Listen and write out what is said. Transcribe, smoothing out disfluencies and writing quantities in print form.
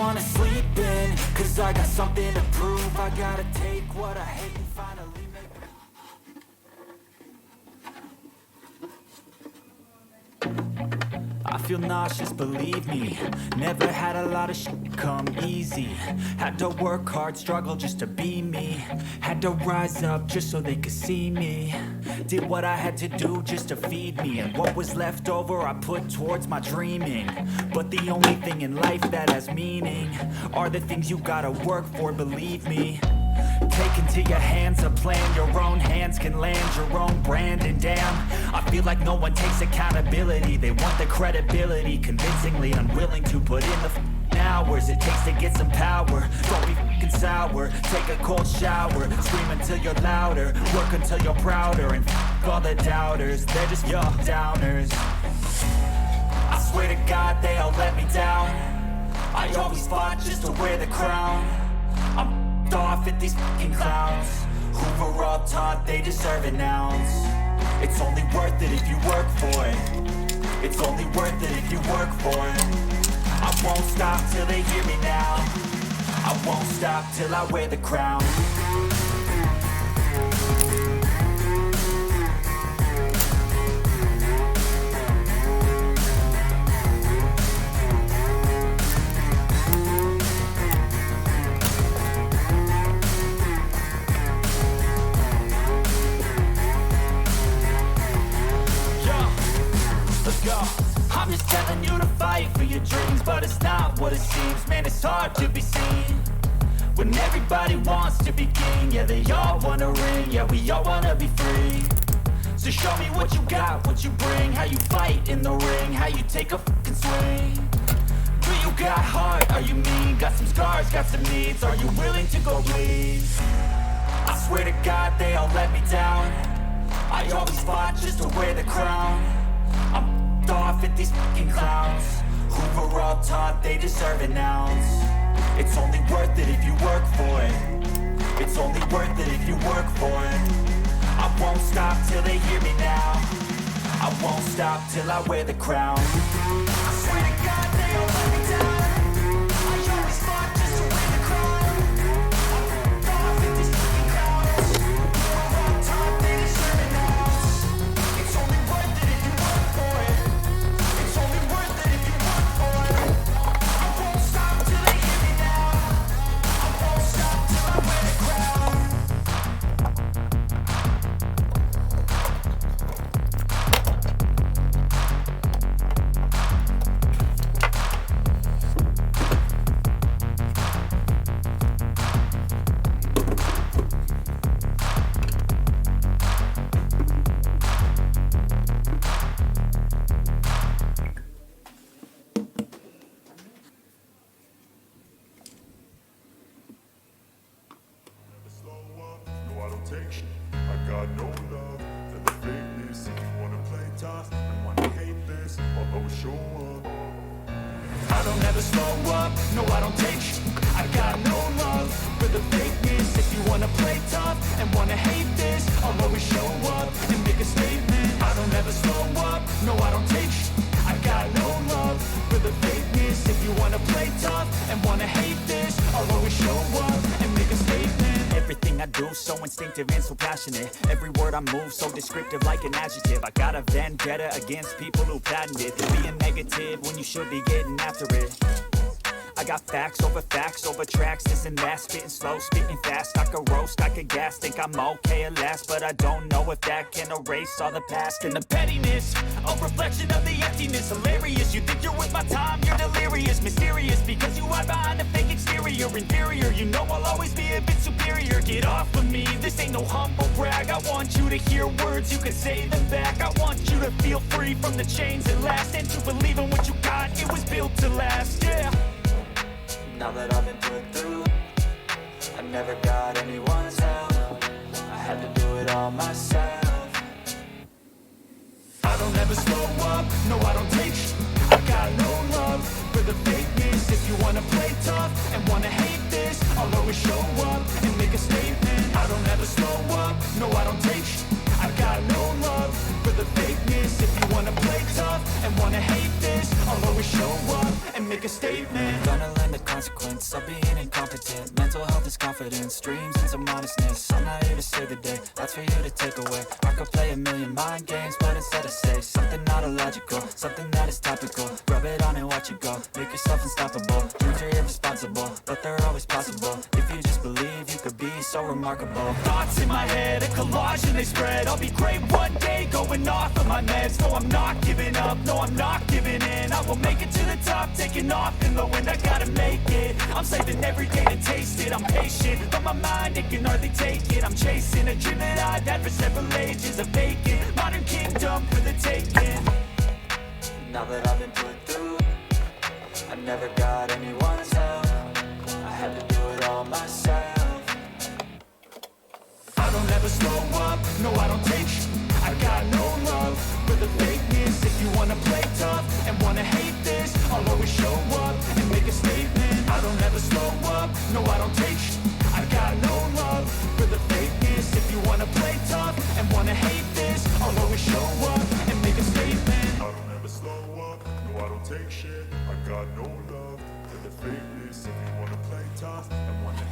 wanna sleep in, 'cause I got something to prove. I gotta take what I hate and finally make it. I feel nauseous, believe me. Never had a lot of shit come easy. Had to work hard, struggle just to be me. Had to rise up just so they could see me. Did what I had to do just to feed me. And what was left over I put towards my dreaming. But the only thing in life that has meaning are the things you gotta work for, believe me. Take into your hands a plan. Your own hands can land your own brand. And damn, I feel like no one takes accountability. They want the credibility, convincingly unwilling to put in the hours it takes to get some power. Don't be f***ing sour. Take a cold shower. Scream until you're louder. Work until you're prouder. And f*** all the doubters, they're just your downers. I swear to God they all let me down. I always fought just to wear the crown. I'm off at these fucking clowns who were all taught they deserve an ounce. It's only worth it if you work for it. It's only worth it if you work for it. I won't stop till they hear me now. I won't stop till I wear the crown. I'm just telling you to fight for your dreams, but it's not what it seems. Man, it's hard to be seen when everybody wants to be king. Yeah, they all wanna ring. Yeah, we all wanna be free. So show me what you got, what you bring. How you fight in the ring, how you take a fucking swing. Do you got heart? Are you mean? Got some scars, got some needs. Are you willing to go bleed? I swear to God they all let me down. I always fought just to wear the crown. I'm off at these fucking clowns who were all taught they deserve an ounce. It's only worth it if you work for it. It's only worth it if you work for it. I won't stop till they hear me now. I won't stop till I wear the crown. I swear to God they all let me down. I always fought just to wear the crown. I'm off at these fucking clowns who were all taught they deserve an ounce. It's only worth it if you work for it. It's only worth it if you work for it. I won't stop till they hear me now. I won't stop till I wear the crown. Take shit. I got no love for the fakeness. If you wanna play tough and wanna hate this, I'll always show up. I don't ever slow up, no I don't take shit. I got no love for the fakeness. If you wanna play tough and wanna hate this, I'll always show up and make a statement. I don't ever slow up, no I don't take shit. I got no love for the fakeness. If you wanna play tough and wanna hate this, I'll always show up and make a statement. Everything I do so instinctive and so passionate. Every word I move so descriptive like an adjective. I got a vendetta against people who patented being negative when you should be getting after it. I got facts over tracks, this and that. Spitting slow, spitting fast. I could roast, I could gas. Think I'm okay at last, but I don't know if that can erase all the past. And the pettiness, a reflection of the emptiness. Hilarious, you think you're worth my time, you're delirious. Mysterious, because you hide behind a fake exterior. Inferior, you know I'll always be a bit superior. Get off of me, this ain't no humble brag. I want you to hear words, you can say them back. I want you to feel free from the chains that last, and to believe in what you got, it was built to last, yeah. Now that I've been put through, I never got anyone's help. I had to do it all myself. I don't ever slow up, no I don't take shit. I got no love for the fakeness. If you wanna play tough and wanna hate this, I'll always show up and make a statement. I don't ever slow up, no I don't take shit. I got no love for the fakeness. If you wanna play tough and wanna hate this, I'll always show up and make a statement. Gonna learn the consequence of being incompetent. Mental health is confidence, dreams and some honestness. I'm not here to save the day, that's for you to take away. I could play a million mind games, but instead I say something not illogical, something that is topical. Rub it on and watch it go, make yourself unstoppable. Dreams are irresponsible, but they're always possible. If you just believe, you could be so remarkable. Thoughts in my head, a collage and they spread. I'll be great one day, going off of my meds. No, I'm not giving up, no, I'm not giving in. I will make it to the top, taking off in the wind. I gotta make it, I'm saving every day to taste it. I'm patient, but my mind, it can hardly take it. I'm chasing a dream that I've had for several ages. A vacant, modern kingdom for the taking. Now that I've been put through, I never got anyone's help. I had to do it all myself. I don't ever slow up, no I don't take sh**. I got no love for the fakeness. If you wanna play tough and wanna hate this, I'll always show up and make a statement. I don't ever slow up, no I don't take sh**. I got no love for the fakeness. If you wanna play tough and wanna hate this, I'll always show up and make a statement. I don't ever slow up, no I don't take shit. I got no love for the fakeness. If you wanna play tough and wanna